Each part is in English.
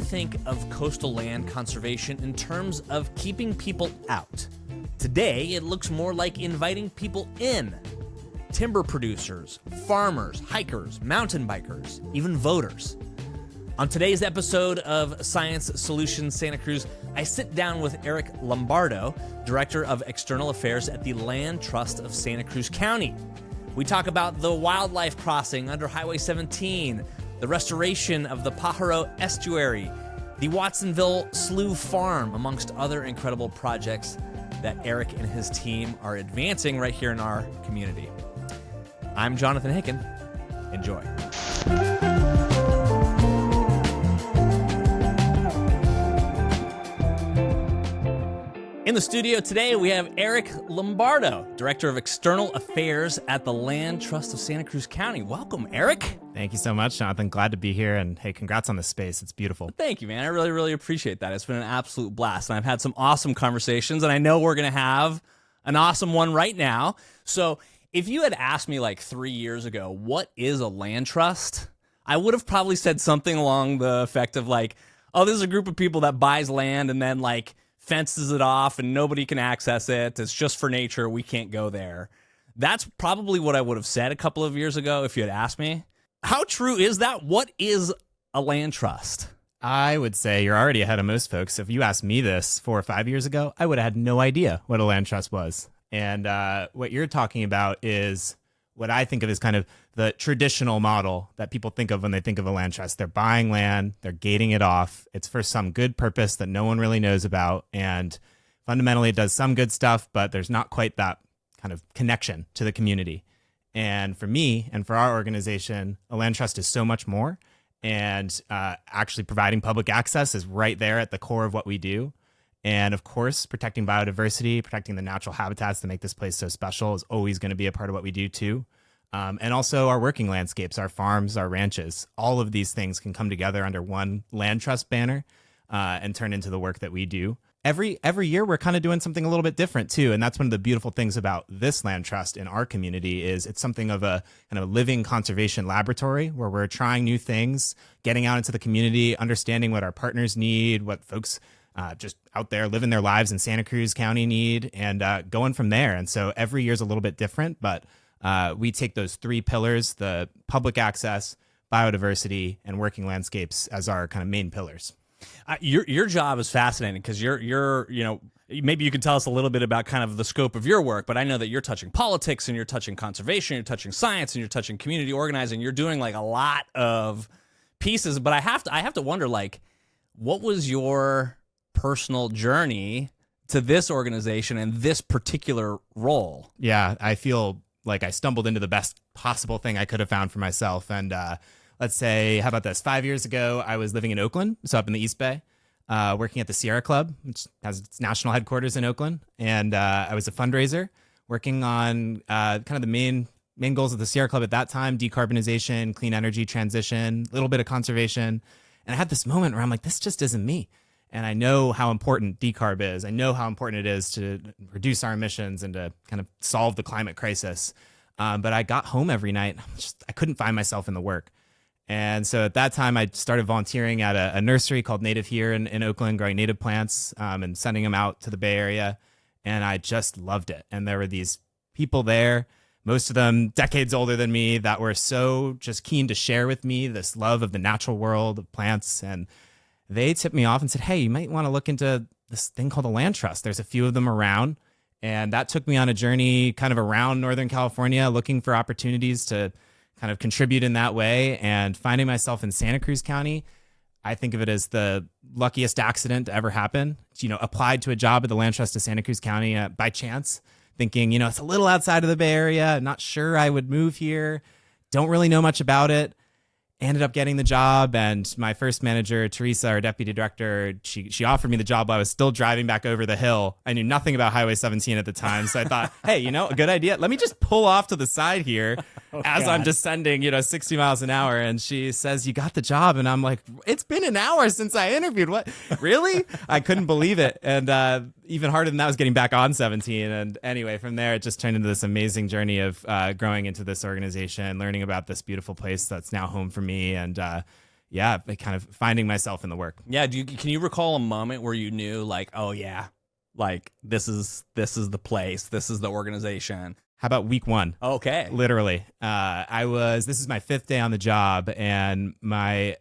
think of coastal land conservation in terms of keeping people out. Today, it looks more like inviting people in. Timber producers, farmers, hikers, mountain bikers, even voters. On today's episode of Science Solutions Santa Cruz, I sit down with Eric Lombardo, Director of External Affairs at the Land Trust of Santa Cruz County. We talk about the wildlife crossing under Highway 17, the restoration of the Pajaro Estuary, the Watsonville Slough Farm, amongst other incredible projects that Eric and his team are advancing right here in our community. I'm Jonathan Hicken. Enjoy. In the studio today, we have Eric Lombardo, Director of External Affairs at the Land Trust of Santa Cruz County. Welcome, Eric. Thank you so much, Jonathan. Glad to be here. And hey, congrats on the space. It's beautiful. Thank you, man. I really appreciate that. It's been an absolute blast. And I've had some awesome conversations, and I know we're going to have an awesome one right now. So if you had asked me like 3 years ago, what is a land trust? I would have probably said something along the effect of like, oh, this is a group of people that buys land and then like fences it off and nobody can access it. It's just for nature. We can't go there. That's probably what I would have said a couple of years ago if you had asked me. How true is that? What is a land trust? I would say you're already ahead of most folks. If you asked me this 4 or 5 years ago, I would have had no idea what a land trust was. And what you're talking about is what I think of as kind of the traditional model that people think of when they think of a land trust. They're buying land, they're gating it off. It's for some good purpose that no one really knows about. And fundamentally, it does some good stuff, but there's not quite that kind of connection to the community. And for me and for our organization, a land trust is so much more. And actually providing public access is right there at the core of what we do. And of course, protecting biodiversity, protecting the natural habitats that make this place so special is always going to be a part of what we do too. And also our working landscapes, our farms, our ranches, all of these things can come together under one land trust banner and turn into the work that we do. Every year, we're kind of doing something a little bit different too. And that's one of the beautiful things about this land trust in our community is it's something of a kind of living conservation laboratory where we're trying new things, getting out into the community, understanding what our partners need, what folks just out there living their lives in Santa Cruz County need, and going from there. And so every year is a little bit different, but we take those 3 pillars, the public access, biodiversity, and working landscapes as our kind of main pillars. Your job is fascinating because you're maybe you can tell us a little bit about kind of the scope of your work, but I know that you're touching politics and you're touching conservation, you're touching science, and you're touching community organizing. You're doing like a lot of pieces, but I have to wonder, like, what was your personal journey to this organization and this particular role? Yeah, I feel like I stumbled into the best possible thing I could have found for myself. And let's say, how about this? 5 years ago, I was living in Oakland, so up in the East Bay, working at the Sierra Club, which has its national headquarters in Oakland. And I was a fundraiser working on kind of the main goals of the Sierra Club at that time: decarbonization, clean energy transition, a little bit of conservation. And I had this moment where I'm like, this just isn't me. And I know how important decarb is. I know how important it is to reduce our emissions and to kind of solve the climate crisis. But I got home every night. I couldn't find myself in the work. And so at that time, I started volunteering at a nursery called Native here in Oakland, growing native plants and sending them out to the Bay Area. And I just loved it. And there were these people there, most of them decades older than me, that were so just keen to share with me this love of the natural world, of plants. And they tipped me off and said, hey, you might want to look into this thing called a land trust. There's a few of them around. And that took me on a journey kind of around Northern California, looking for opportunities to kind of contribute in that way. And finding myself in Santa Cruz County, I think of it as the luckiest accident to ever happen. Applied to a job at the Land Trust of Santa Cruz County by chance, thinking, it's a little outside of the Bay Area. Not sure I would move here. Don't really know much about it. Ended up getting the job, and my first manager, Teresa, our deputy director, she offered me the job while I was still driving back over the hill. I knew nothing about Highway 17 at the time, so I thought, hey, a good idea. Let me just pull off to the side here as I'm descending, 60 miles an hour. And she says, you got the job. And I'm like, it's been an hour since I interviewed. What? Really? I couldn't believe it. And even harder than that was getting back on 17. And anyway, from there, it just turned into this amazing journey of growing into this organization, learning about this beautiful place that's now home for me. And yeah, like kind of finding myself in the work. Yeah. Can you recall a moment where you knew like, oh yeah, like this is the place, this is the organization? How about week one? Okay. Literally. This is my 5th day on the job, and we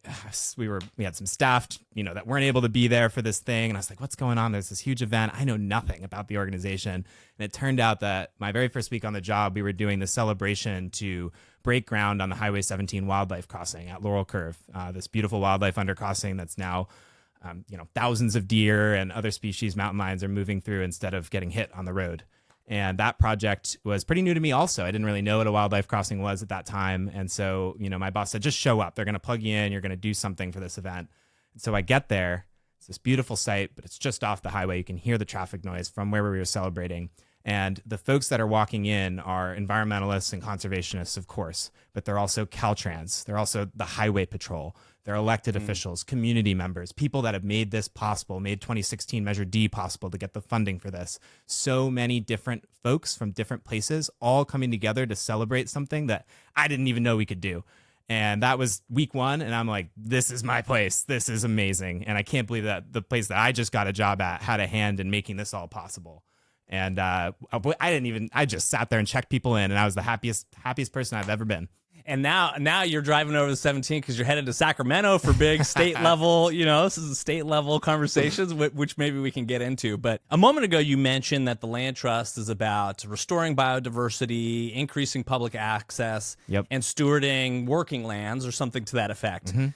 had some staff, that weren't able to be there for this thing. And I was like, what's going on? There's this huge event. I know nothing about the organization. And it turned out that my very first week on the job, we were doing the celebration to break ground on the Highway 17 wildlife crossing at Laurel Curve, this beautiful wildlife undercrossing that's now, thousands of deer and other species, mountain lions, are moving through instead of getting hit on the road. And that project was pretty new to me also. I didn't really know what a wildlife crossing was at that time. And so, my boss said, just show up. They're going to plug you in. You're going to do something for this event. And so I get there. It's this beautiful site, but it's just off the highway. You can hear the traffic noise from where we were celebrating. And the folks that are walking in are environmentalists and conservationists, of course, but they're also Caltrans. They're also the highway patrol. They're elected officials, community members, people that have made this possible, made 2016 Measure D possible to get the funding for this. So many different folks from different places all coming together to celebrate something that I didn't even know we could do. And that was week one. And I'm like, this is my place. This is amazing. And I can't believe that the place that I just got a job at had a hand in making this all possible. And I just sat there and checked people in, and I was the happiest person I've ever been. And now you're driving over the 17 because you're headed to Sacramento for big state level, this is state level conversations, which maybe we can get into. But a moment ago, you mentioned that the Land Trust is about restoring biodiversity, increasing public access, and stewarding working lands, or something to that effect. Mm-hmm.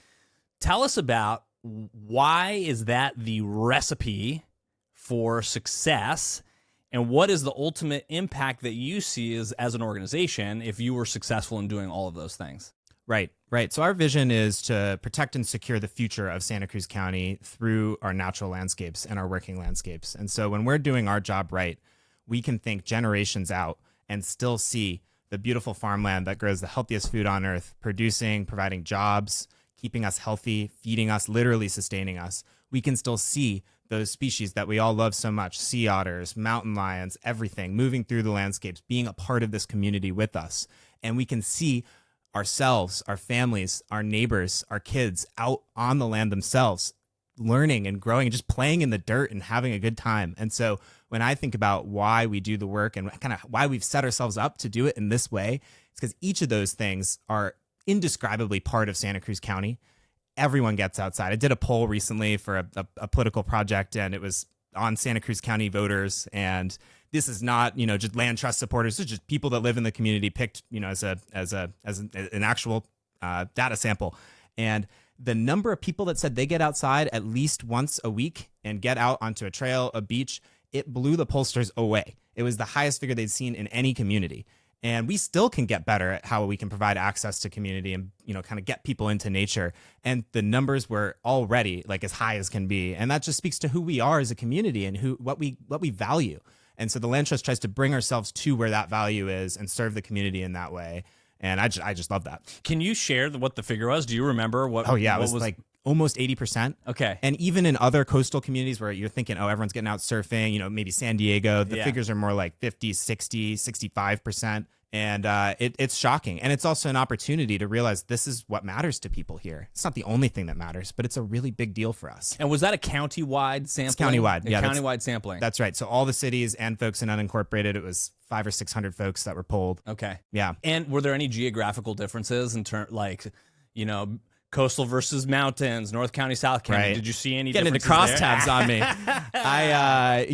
Tell us about why is that the recipe for success? And what is the ultimate impact that you see as an organization if you were successful in doing all of those things? Right. So our vision is to protect and secure the future of Santa Cruz County through our natural landscapes and our working landscapes. And so when we're doing our job right, we can think generations out and still see the beautiful farmland that grows the healthiest food on earth, providing jobs, keeping us healthy, feeding us, literally sustaining us. We can still see those species that we all love so much, sea otters, mountain lions, everything moving through the landscapes, being a part of this community with us. And we can see ourselves, our families, our neighbors, our kids out on the land themselves, learning and growing and just playing in the dirt and having a good time. And so when I think about why we do the work and kind of why we've set ourselves up to do it in this way, it's because each of those things are indescribably part of Santa Cruz County. Everyone gets outside. I did a poll recently for a political project, and it was on Santa Cruz County voters. And this is not, just land trust supporters. It's just people that live in the community picked, as an actual data sample. And the number of people that said they get outside at least once a week and get out onto a trail, a beach, it blew the pollsters away. It was the highest figure they'd seen in any community. And we still can get better at how we can provide access to community and, kind of get people into nature. And the numbers were already like as high as can be. And that just speaks to who we are as a community and what we value. And so the Land Trust tries to bring ourselves to where that value is and serve the community in that way. And I just love that. Can you share what the figure was? Do you remember what? Oh, yeah. It was like almost 80%. Okay. And even in other coastal communities where you're thinking, everyone's getting out surfing, maybe San Diego, the figures are more like 50, 60, 65%. And it's shocking. And it's also an opportunity to realize this is what matters to people here. It's not the only thing that matters, but it's a really big deal for us. And was that a county-wide sampling? It's county-wide. Yeah, county-wide sampling. That's right. So all the cities and folks in unincorporated, it was 500 or 600 folks that were polled. Okay. Yeah. And were there any geographical differences in terms, coastal versus mountains, North County, South County? Right. Did you see any Getting differences into crosstabs on me.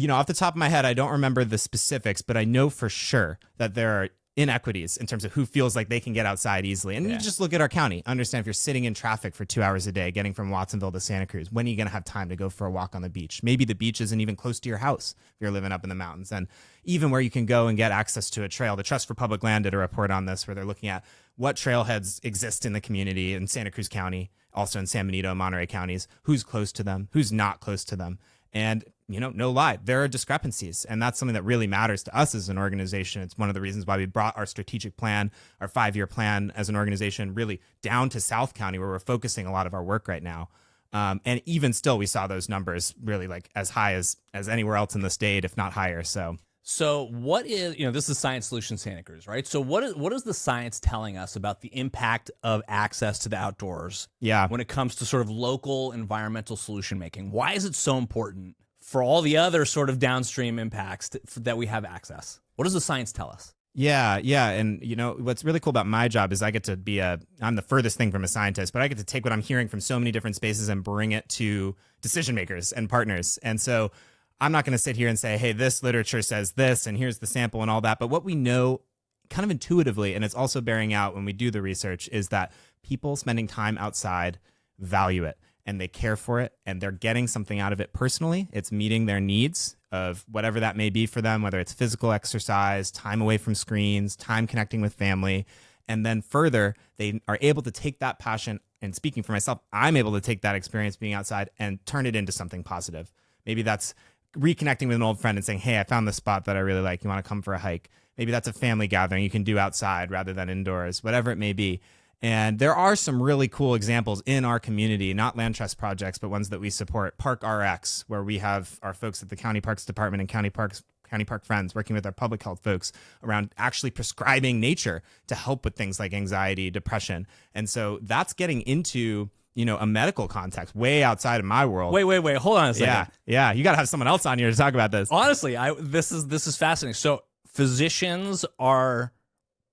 Off the top of my head, I don't remember the specifics, but I know for sure that there are inequities in terms of who feels like they can get outside easily. And you just look at our county, understand if you're sitting in traffic for 2 hours a day, getting from Watsonville to Santa Cruz, when are you going to have time to go for a walk on the beach? Maybe the beach isn't even close to your house if you're living up in the mountains. And even where you can go and get access to a trail, the Trust for Public Land did a report on this where they're looking at what trailheads exist in the community in Santa Cruz County, also in San Benito and Monterey counties, who's close to them, who's not close to them. And, no lie, there are discrepancies. And that's something that really matters to us as an organization. It's one of the reasons why we brought our strategic plan, our 5-year plan as an organization, really down to South County, where we're focusing a lot of our work right now. And even still, we saw those numbers really like as high as anywhere else in the state, if not higher. So So what is, this is Science Solutions Santa Cruz, right? So what is the science telling us about the impact of access to the outdoors Yeah. when it comes to sort of local environmental solution making? Why is it so important for all the other sort of downstream impacts that we have access? What does the science tell us? Yeah, yeah. And what's really cool about my job is I get to I'm the furthest thing from a scientist, but I get to take what I'm hearing from so many different spaces and bring it to decision makers and partners. And so I'm not going to sit here and say, hey, this literature says this, and here's the sample and all that. But what we know kind of intuitively, and it's also bearing out when we do the research, is that people spending time outside value it and they care for it and they're getting something out of it personally. It's meeting their needs of whatever that may be for them, whether it's physical exercise, time away from screens, time connecting with family. And then further, they are able to take that passion, and speaking for myself, I'm able to take that experience being outside and turn it into something positive. Maybe that's reconnecting with an old friend and saying, hey, I found this spot that I really like. You want to come for a hike? Maybe that's a family gathering you can do outside rather than indoors, whatever it may be. And there are some really cool examples in our community, not land trust projects, but ones that we support. Park RX, where we have our folks at the County Parks Department and County Park Friends working with our public health folks around actually prescribing nature to help with things like anxiety, depression. And so that's getting into a medical context way outside of my world. Wait. Hold on a second. Yeah. You got to have someone else on here to talk about this. Honestly, this is fascinating. So physicians are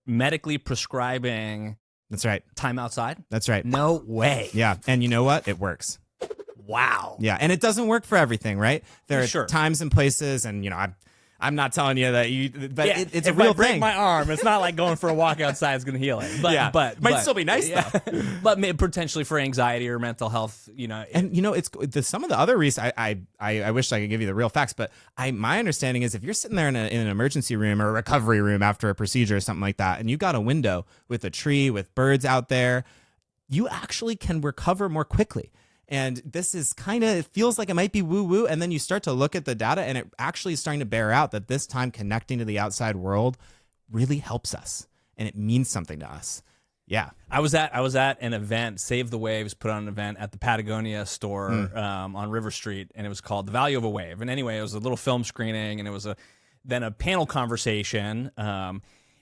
medically prescribing. That's right. Time outside? That's right. No way. Yeah. And you know what? It works. Wow. Yeah. And it doesn't work for everything, right? There are times and places, and I'm not telling you that it's a real thing. If I break thing. my arm, it's not like going for a walk outside is going to heal it. But might still be nice though. But potentially for anxiety or mental health, And it's some of the other reasons. I wish I could give you the real facts, but my understanding is if you're sitting there in an emergency room or a recovery room after a procedure or something like that, and you got a window with a tree with birds out there, you actually can recover more quickly. And this is it feels like it might be woo-woo. And then you start to look at the data, and it actually is starting to bear out that this time connecting to the outside world really helps us. And it means something to us. Yeah. I was at an event, Save the Waves put on an event at the Patagonia store on River Street, and it was called The Value of a Wave. And anyway, it was a little film screening, and it was then a panel conversation.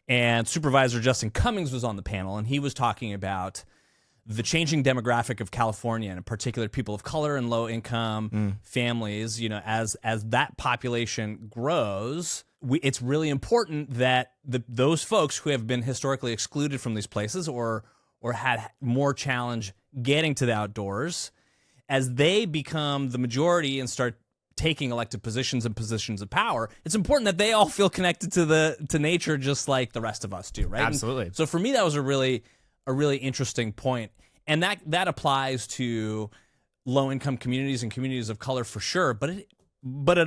And Supervisor Justin Cummings was on the panel, and he was talking about the changing demographic of California, and in particular people of color and low income families. As that population grows, it's really important that those folks who have been historically excluded from these places or had more challenge getting to the outdoors, as they become the majority and start taking elected positions and positions of power, it's important that they all feel connected to nature just like the rest of us do, right? Absolutely. And so for me, that was a really interesting point. And that applies to low-income communities and communities of color for sure. But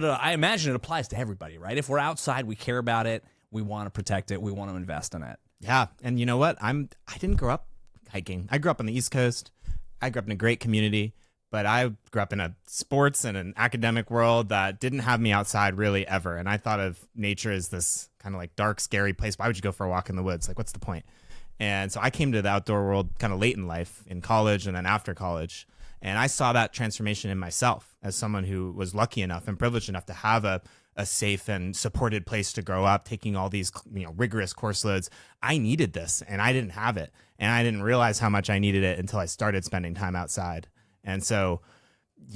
I imagine it applies to everybody, right? If we're outside, we care about it, we want to protect it, we want to invest in it. Yeah, and you know what? I didn't grow up hiking. I grew up on the East Coast. I grew up in a great community, but I grew up in a sports and an academic world that didn't have me outside really ever. And I thought of nature as this kind of like dark, scary place. Why would you go for a walk in the woods? Like, what's the point? And so I came to the outdoor world kind of late in life, in college and then after college. And I saw that transformation in myself as someone who was lucky enough and privileged enough to have a safe and supported place to grow up, taking all these rigorous course loads. I needed this, and I didn't have it. And I didn't realize how much I needed it until I started spending time outside. And so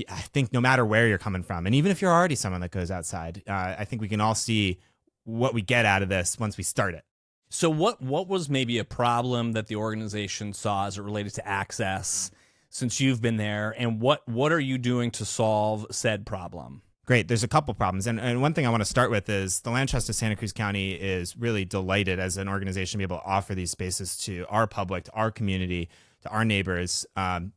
I think no matter where you're coming from, and even if you're already someone that goes outside, I think we can all see what we get out of this once we start it. So what was maybe a problem that the organization saw as it related to access since you've been there, and what are you doing to solve said problem? Great. There's a couple problems. And one thing I want to start with is the Land Trust of Santa Cruz County is really delighted as an organization to be able to offer these spaces to our public, to our community, to our neighbors.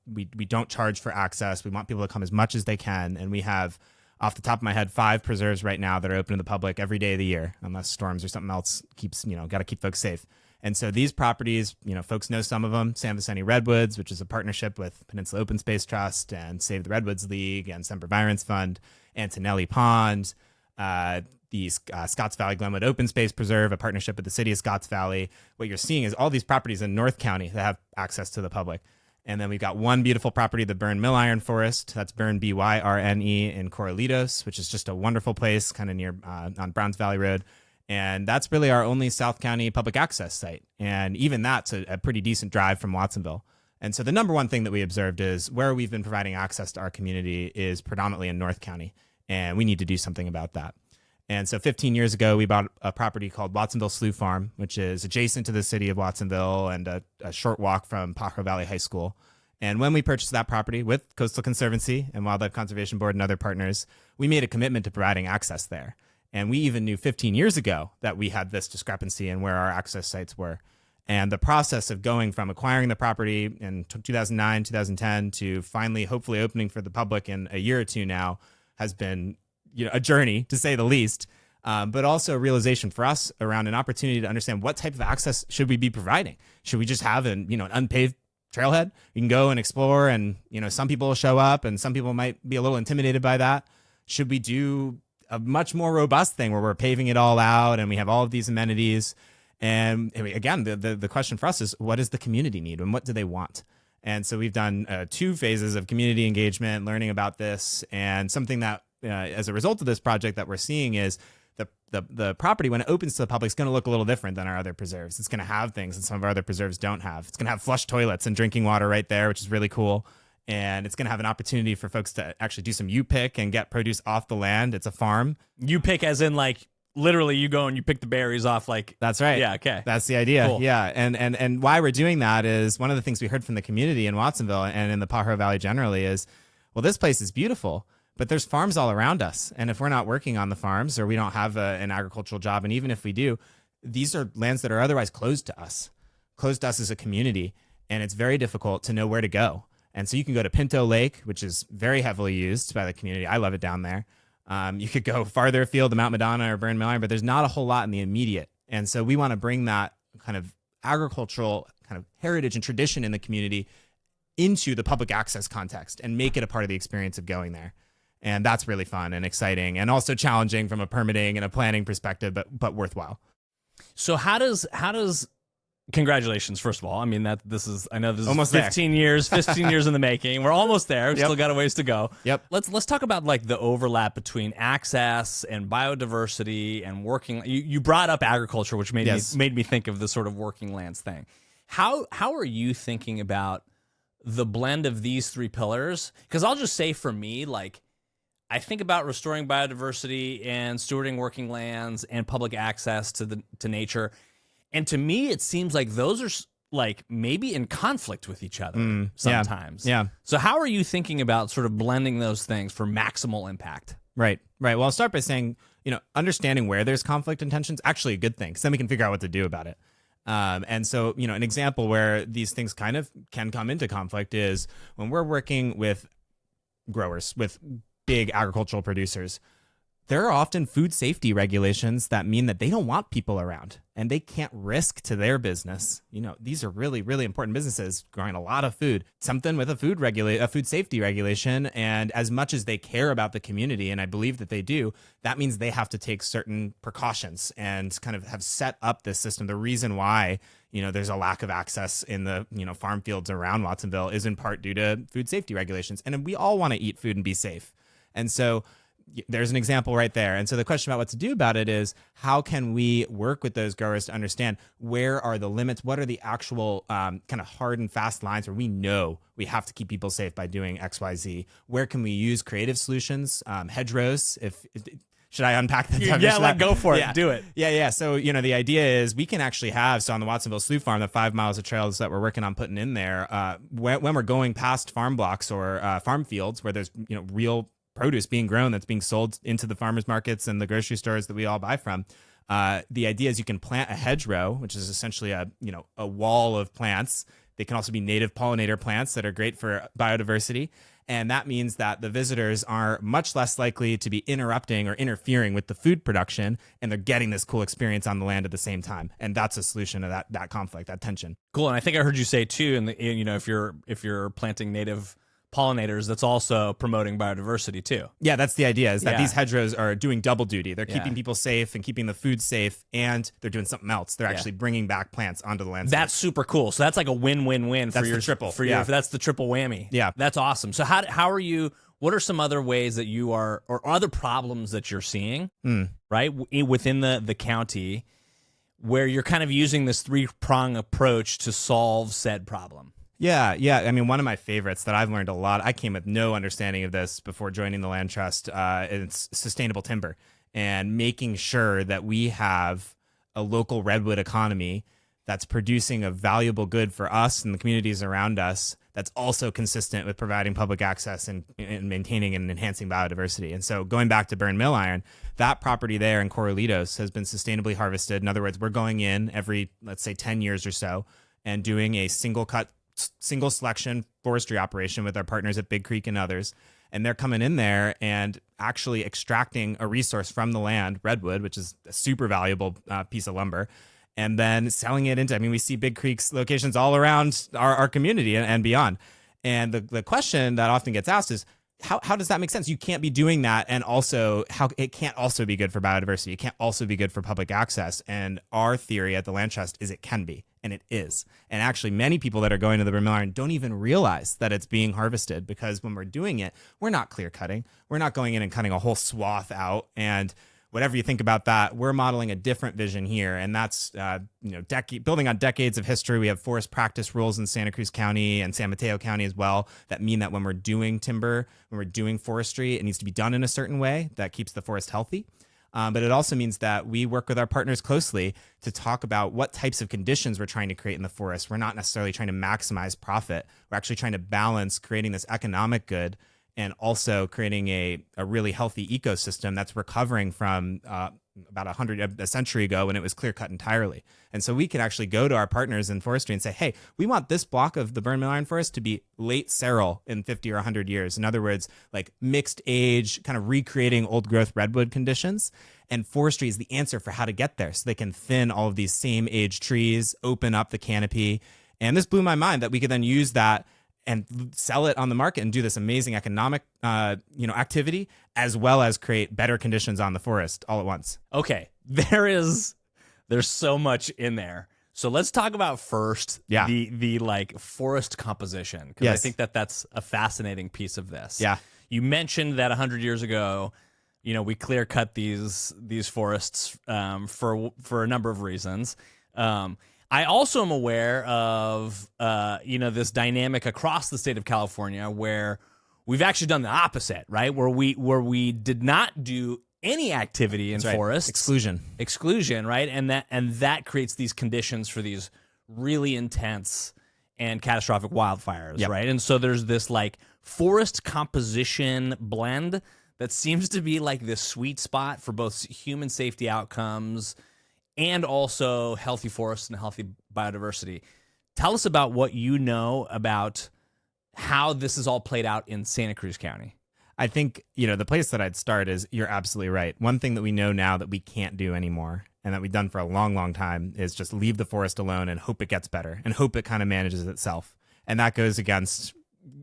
We don't charge for access. We want people to come as much as they can. And we have, off the top of my head, 5 preserves right now that are open to the public every day of the year, unless storms or something else keeps, got to keep folks safe. And so these properties, folks know some of them, San Vicente Redwoods, which is a partnership with Peninsula Open Space Trust and Save the Redwoods League and Semper Virens Fund, Antonelli Pond, the Scotts Valley Glenwood Open Space Preserve, a partnership with the city of Scotts Valley. What you're seeing is all these properties in North County that have access to the public. And then we've got one beautiful property, the Burn Mill Iron Forest. That's Burn, Byrne, in Corralitos, which is just a wonderful place kind of near on Browns Valley Road. And that's really our only South County public access site. And even that's a pretty decent drive from Watsonville. And so the number one thing that we observed is where we've been providing access to our community is predominantly in North County. And we need to do something about that. And so 15 years ago, we bought a property called Watsonville Slough Farm, which is adjacent to the city of Watsonville and a short walk from Pajaro Valley High School. And when we purchased that property with Coastal Conservancy and Wildlife Conservation Board and other partners, we made a commitment to providing access there. And we even knew 15 years ago that we had this discrepancy in where our access sites were. And the process of going from acquiring the property in 2009, 2010 to finally hopefully opening for the public in a year or two now has been a journey, to say the least, but also a realization for us around an opportunity to understand what type of access should we be providing. Should we just have an unpaved trailhead? You can go and explore, and some people will show up, and some people might be a little intimidated by that. Should we do a much more robust thing where we're paving it all out and we have all of these amenities? And again, the question for us is, what does the community need and what do they want? And so we've done 2 phases of community engagement, learning about this, and something that as a result of this project that we're seeing is the property, when it opens to the public, is going to look a little different than our other preserves. It's going to have things that some of our other preserves don't have. It's going to have flush toilets and drinking water right there, which is really cool. And it's going to have an opportunity for folks to actually do some U-pick and get produce off the land. It's a farm. U-pick as in like literally you go and you pick the berries off like... That's right. Yeah, okay. That's the idea. Cool. Yeah, and why we're doing that is one of the things we heard from the community in Watsonville and in the Pajaro Valley generally is, well, this place is beautiful, but there's farms all around us. And if we're not working on the farms or we don't have an agricultural job, and even if we do, these are lands that are otherwise closed to us as a community. And it's very difficult to know where to go. And so you can go to Pinto Lake, which is very heavily used by the community. I love it down there. You could go farther afield to Mount Madonna or Burn Mill Iron, but there's not a whole lot in the immediate. And so we want to bring that kind of agricultural kind of heritage and tradition in the community into the public access context and make it a part of the experience of going there. And that's really fun and exciting and also challenging from a permitting and a planning perspective, but worthwhile. So how does congratulations, first of all. I mean, I know this is almost 15 years in the making. We're almost there. We've still got a ways to go. Yep. Let's talk about like the overlap between access and biodiversity and working. You brought up agriculture, which made me think of the sort of working lands thing. How are you thinking about the blend of these 3 pillars? Because I'll just say for me, like, I think about restoring biodiversity and stewarding working lands and public access to nature. And to me, it seems like those are like maybe in conflict with each other sometimes. Yeah. So how are you thinking about sort of blending those things for maximal impact? Right. Well, I'll start by saying, understanding where there's conflict and tension is actually a good thing, because then we can figure out what to do about it. And so, an example where these things kind of can come into conflict is when we're working with growers, with big agricultural producers. There are often food safety regulations that mean that they don't want people around and they can't risk to their business. These are really, really important businesses growing a lot of food, something with a food safety regulation. And as much as they care about the community, and I believe that they do, that means they have to take certain precautions and kind of have set up this system. The reason why, there's a lack of access in the, farm fields around Watsonville is in part due to food safety regulations. And we all want to eat food and be safe. And so there's an example right there. And so the question about what to do about it is, how can we work with those growers to understand where are the limits? What are the actual kind of hard and fast lines where we know we have to keep people safe by doing X, Y, Z? Where can we use creative solutions, hedgerows? Should I unpack that? Yeah, go for it. Do it. Yeah. So, the idea is we can actually have, on the Watsonville Slough Farm, the 5 miles of trails that we're working on putting in there, when we're going past farm blocks or farm fields where there's, real produce being grown that's being sold into the farmers markets and the grocery stores that we all buy from. The idea is you can plant a hedgerow, which is essentially a wall of plants. They can also be native pollinator plants that are great for biodiversity. And that means that the visitors are much less likely to be interrupting or interfering with the food production, and they're getting this cool experience on the land at the same time. And that's a solution to that conflict, that tension. Cool. And I think I heard you say too, if you're planting native pollinators that's also promoting biodiversity too. Yeah, that's the idea, is that Yeah. these hedgerows are doing double duty. They're Yeah. keeping people safe and keeping the food safe, and they're doing something else. They're actually bringing back plants onto the landscape. That's super cool. So that's like a win-win-win for That's the your triple. For your, Yeah. that's the triple whammy. Yeah. That's awesome. So how are you? What are some other ways that you are, or other problems that you're seeing, right, within the county, where you're kind of using this three-prong approach to solve said problem? Yeah. I mean, one of my favorites that I've learned a lot, I came with no understanding of this before joining the Land Trust, it's sustainable timber and making sure that we have a local redwood economy that's producing a valuable good for us and the communities around us that's also consistent with providing public access and maintaining and enhancing biodiversity. And so going back to Burn Mill Iron, that property there in Corralitos has been sustainably harvested. In other words, we're going in every, let's say, 10 years or so and doing a single selection forestry operation with our partners at Big Creek and others. And they're coming in there and actually extracting a resource from the land, redwood, which is a super valuable piece of lumber, and then selling it into, I mean, we see Big Creek's locations all around our community and beyond. And the question that often gets asked is, how does that make sense? You can't be doing that, and also how it can't also be good for biodiversity. It can't also be good for public access. And our theory at the Land Trust is it can be, and it is. And actually, many people that are going to the Burn Mill Iron don't even realize that it's being harvested, because when we're doing it, we're not clear cutting. We're not going in and cutting a whole swath out. And whatever you think about that, we're modeling a different vision here, and that's building on decades of history. We have forest practice rules in Santa Cruz County and San Mateo County as well that mean that when we're doing timber, when we're doing forestry, it needs to be done in a certain way that keeps the forest healthy. But it also means that we work with our partners closely to talk about what types of conditions we're trying to create in the forest. We're not necessarily trying to maximize profit. We're actually trying to balance creating this economic good and also creating a really healthy ecosystem that's recovering from about a century ago when it was clear cut entirely. And so we can actually go to our partners in forestry and say, hey, we want this block of the Burn Mill Iron Forest to be late seral in 50 or 100 years. In other words, like mixed age, kind of recreating old growth redwood conditions. And forestry is the answer for how to get there. So they can thin all of these same age trees, open up the canopy. And this blew my mind that we could then use that and sell it on the market and do this amazing economic, activity, as well as create better conditions on the forest all at once. Okay, there's so much in there. So let's talk about first the like forest composition, because I think that's a fascinating piece of this. Yeah, you mentioned that 100 years ago, we clear cut these forests for a number of reasons. I also am aware of, this dynamic across the state of California where we've actually done the opposite, right? Where we did not do any activity in forests. Exclusion, right? And that creates these conditions for these really intense and catastrophic wildfires, right? And so there's this like forest composition blend that seems to be like this sweet spot for both human safety outcomes and also healthy forests and healthy biodiversity. Tell us about what you know about how this is all played out in Santa Cruz County. I think, the place that I'd start is, you're absolutely right. One thing that we know now that we can't do anymore, and that we've done for a long, long time, is just leave the forest alone and hope it gets better and hope it kind of manages itself. And that goes against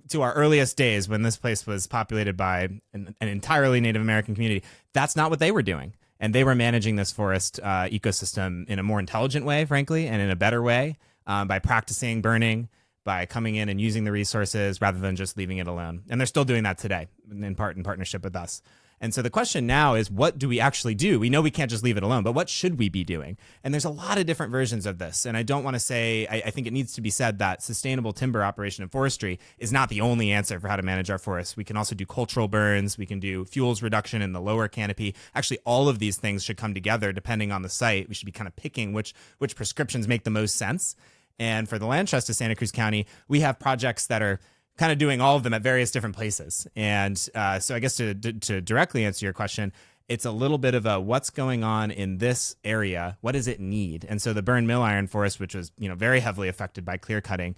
to our earliest days when this place was populated by an entirely Native American community. That's not what they were doing. And they were managing this forest ecosystem in a more intelligent way, frankly, and in a better way, by practicing burning, by coming in and using the resources rather than just leaving it alone. And they're still doing that today, in partnership with us. And so the question now is, what do we actually do? We know we can't just leave it alone, but what should we be doing? And there's a lot of different versions of this. And I don't want to say, I think it needs to be said that sustainable timber operation and forestry is not the only answer for how to manage our forests. We can also do cultural burns. We can do fuels reduction in the lower canopy. Actually, all of these things should come together depending on the site. We should be kind of picking which prescriptions make the most sense. And for the Land Trust of Santa Cruz County, we have projects that are kind of doing all of them at various different places. And so I guess to directly answer your question, it's a little bit of a what's going on in this area, what does it need? And so the Burn Mill Iron Forest, which was very heavily affected by clear cutting,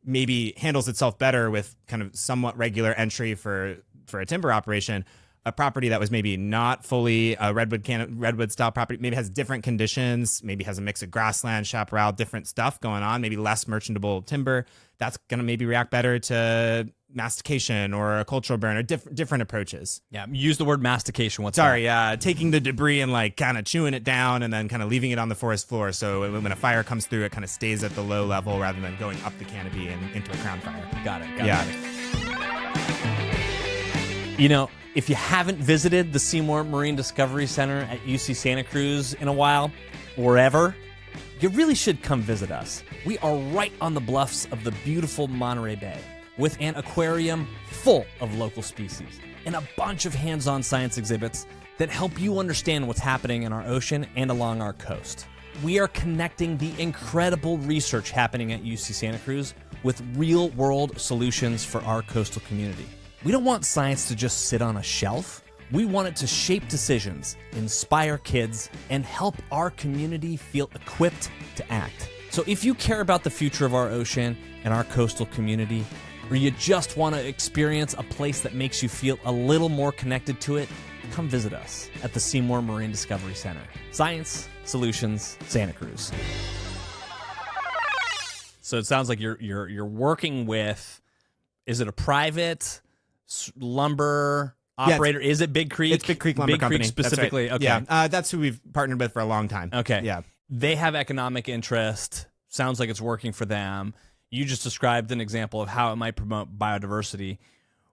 maybe handles itself better with kind of somewhat regular entry for a timber operation. A property that was maybe not fully a redwood style property, maybe has different conditions, maybe has a mix of grassland, chaparral, different stuff going on, maybe less merchantable timber. That's going to maybe react better to mastication or a cultural burn or different approaches. Yeah, use the word mastication. What's Sorry, that? taking the debris and like kind of chewing it down and then kind of leaving it on the forest floor. So when a fire comes through, it kind of stays at the low level rather than going up the canopy and into a crown fire. Got it. Yeah. You know, if you haven't visited the Seymour Marine Discovery Center at UC Santa Cruz in a while, or ever, you really should come visit us. We are right on the bluffs of the beautiful Monterey Bay, with an aquarium full of local species and a bunch of hands-on science exhibits that help you understand what's happening in our ocean and along our coast. We are connecting the incredible research happening at UC Santa Cruz with real-world solutions for our coastal community. We don't want science to just sit on a shelf. We want it to shape decisions, inspire kids, and help our community feel equipped to act. So if you care about the future of our ocean and our coastal community, or you just want to experience a place that makes you feel a little more connected to it, come visit us at the Seymour Marine Discovery Center. Science, solutions, Santa Cruz. So it sounds like you're working with, is it a private lumber operator? Yeah, is it Big Creek? It's Big Creek Lumber Company. Creek specifically. That's right. Okay. Yeah, that's who we've partnered with for a long time. Okay. Yeah. They have economic interest. Sounds like it's working for them. You just described an example of how it might promote biodiversity.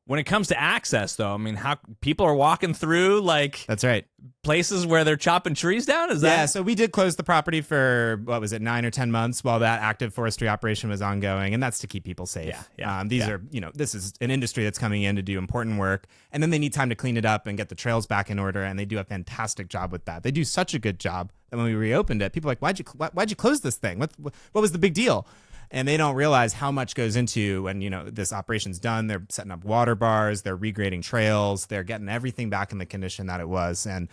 When it comes to access, though, I mean, how people are walking through, like, That's right. places where they're chopping trees down? Is that? Yeah, so we did close the property for, 9 or 10 months while that active forestry operation was ongoing, and that's to keep people safe. These are, this is an industry that's coming in to do important work, and then they need time to clean it up and get the trails back in order, and they do a fantastic job with that. They do such a good job that when we reopened it, people were like, why'd you close this thing? What was the big deal? And they don't realize how much goes into when, this operation's done. They're setting up water bars, they're regrading trails, they're getting everything back in the condition that it was. And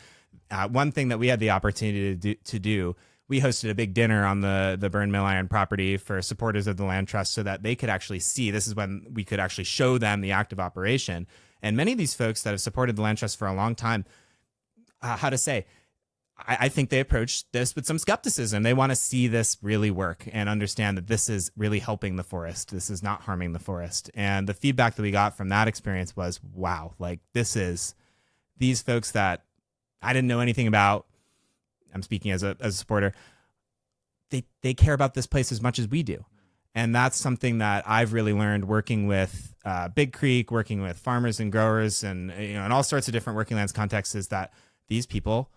one thing that we had the opportunity to do, we hosted a big dinner on the Burn Mill Iron property for supporters of the land trust so that they could actually see. This is when we could actually show them the active operation. And many of these folks that have supported the land trust for a long time, I think they approach this with some skepticism. They want to see this really work and understand that this is really helping the forest. This is not harming the forest. And the feedback that we got from that experience was, wow, like these folks that I didn't know anything about. I'm speaking as a supporter. They care about this place as much as we do. And that's something that I've really learned working with Big Creek, working with farmers and growers and, in all sorts of different working lands contexts, is that these people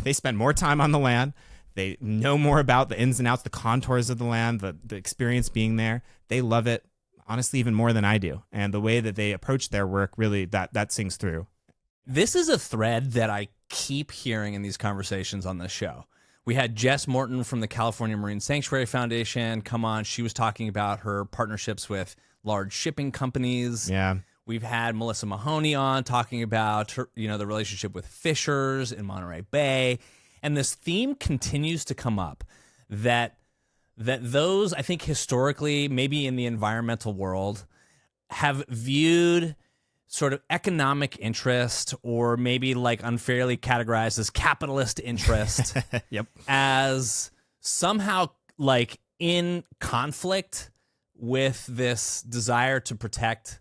they spend more time on the land. They know more about the ins and outs, the contours of the land, the experience being there. They love it, honestly, even more than I do. And the way that they approach their work, really, that sings through. This is a thread that I keep hearing in these conversations on this show. We had Jess Morton from the California Marine Sanctuary Foundation come on. She was talking about her partnerships with large shipping companies. Yeah. We've had Melissa Mahoney on talking about her, the relationship with fishers in Monterey Bay. And this theme continues to come up that those, I think historically, maybe in the environmental world, have viewed sort of economic interest, or maybe like unfairly categorized as capitalist interest, Yep. as somehow like in conflict with this desire to protect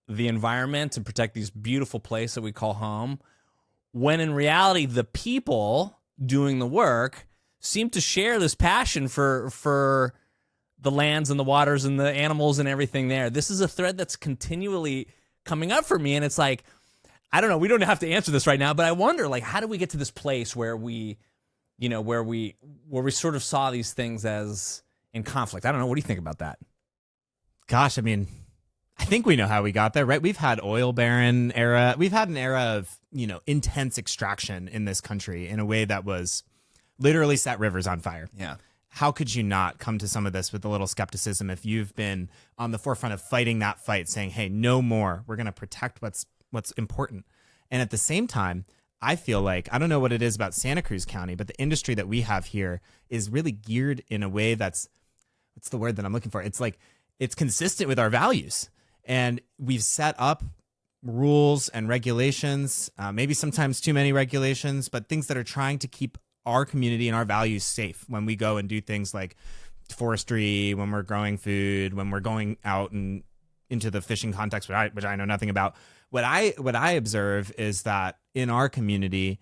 the environment and protect these beautiful places that we call home, when in reality the people doing the work seem to share this passion for the lands and the waters and the animals and everything there. This is a thread that's continually coming up for me, and it's like, I don't know, we don't have to answer this right now, but I wonder, like, how do we get to this place where we sort of saw these things as in conflict? I don't know. What do you think about that? Gosh, I mean, I think we know how we got there, right? We've had oil baron era. We've had an era of, intense extraction in this country in a way that was literally set rivers on fire. Yeah. How could you not come to some of this with a little skepticism if you've been on the forefront of fighting that fight, saying, hey, no more. We're going to protect what's important. And at the same time, I feel like, I don't know what it is about Santa Cruz County, but the industry that we have here is really geared in a way that's, what's the word that I'm looking for? It's like, it's consistent with our values. And we've set up rules and regulations, maybe sometimes too many regulations, but things that are trying to keep our community and our values safe when we go and do things like forestry, when we're growing food, when we're going out and into the fishing context, which I know nothing about. What I observe is that in our community,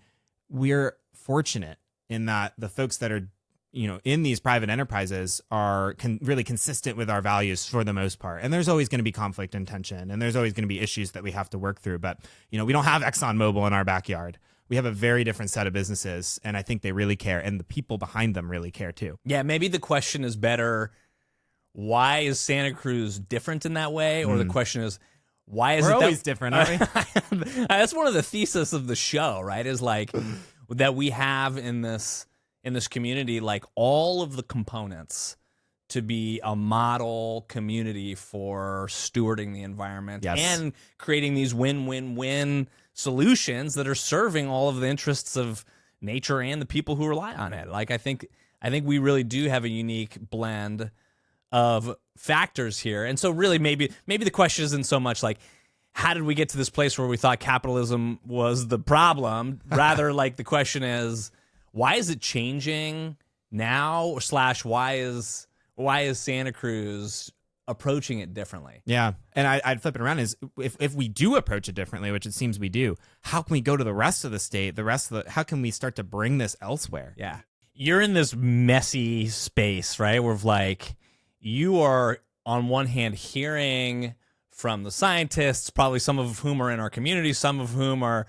we're fortunate in that the folks that are, in these private enterprises are really consistent with our values for the most part. And there's always going to be conflict and tension, and there's always going to be issues that we have to work through. But, we don't have ExxonMobil in our backyard. We have a very different set of businesses, and I think they really care, and the people behind them really care too. Yeah, maybe the question is better, why is Santa Cruz different in that way? Or the question is, why is We're it always different, aren't we? That's one of the thesis of the show, right? Is like that we have in this community, like all of the components to be a model community for stewarding the environment and creating these win-win-win solutions that are serving all of the interests of nature and the people who rely on it. Like I think we really do have a unique blend of factors here. And so really maybe the question isn't so much like, how did we get to this place where we thought capitalism was the problem? Rather, like the question is, why is it changing now? / why is Santa Cruz approaching it differently? Yeah. And I'd flip it around is if we do approach it differently, which it seems we do, how can we go to the rest of the state, how can we start to bring this elsewhere? Yeah. You're in this messy space, right? Where like you are on one hand hearing from the scientists, probably some of whom are in our community, some of whom are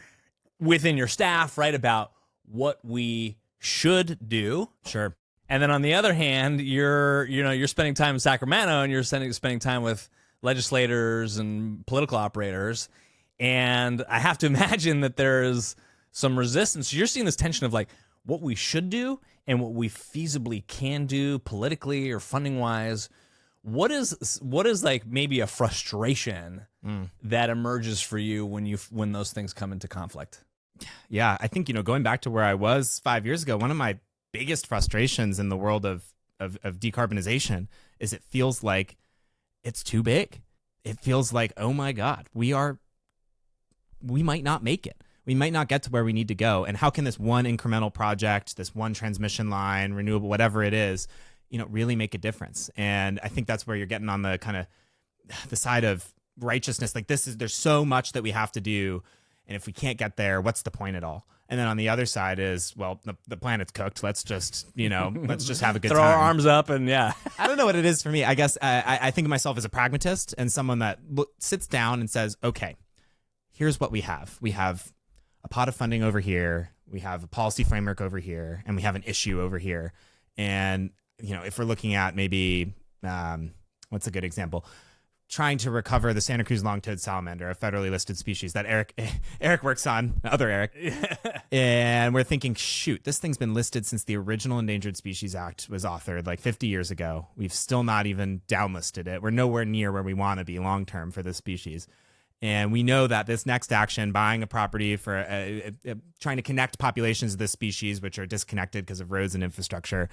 within your staff, right? About what we should do. Sure. And then on the other hand, you're spending time in Sacramento and you're spending time with legislators and political operators. And I have to imagine that there's some resistance. You're seeing this tension of like what we should do and what we feasibly can do politically or funding wise. What is like maybe a frustration that emerges for you when those things come into conflict? Yeah, I think, going back to where I was 5 years ago, one of my biggest frustrations in the world of decarbonization is it feels like it's too big. It feels like, oh my God, we might not make it. We might not get to where we need to go. And how can this one incremental project, this one transmission line, renewable, whatever it is, really make a difference? And I think that's where you're getting on the kind of the side of righteousness. Like there's so much that we have to do. And if we can't get there, what's the point at all? And then on the other side is, well, the planet's cooked. Let's just, let's just have a good time. Throw our arms up and yeah. I don't know what it is for me. I guess I think of myself as a pragmatist and someone that sits down and says, okay, here's what we have. We have a pot of funding over here. We have a policy framework over here, and we have an issue over here. And, if we're looking at maybe, what's a good example? Trying to recover the Santa Cruz long-toed salamander, a federally listed species that Eric works on, other Eric. And we're thinking, shoot, this thing's been listed since the original Endangered Species Act was authored like 50 years ago. We've still not even downlisted it. We're nowhere near where we want to be long-term for this species. And we know that this next action, buying a property for trying to connect populations of this species, which are disconnected because of roads and infrastructure,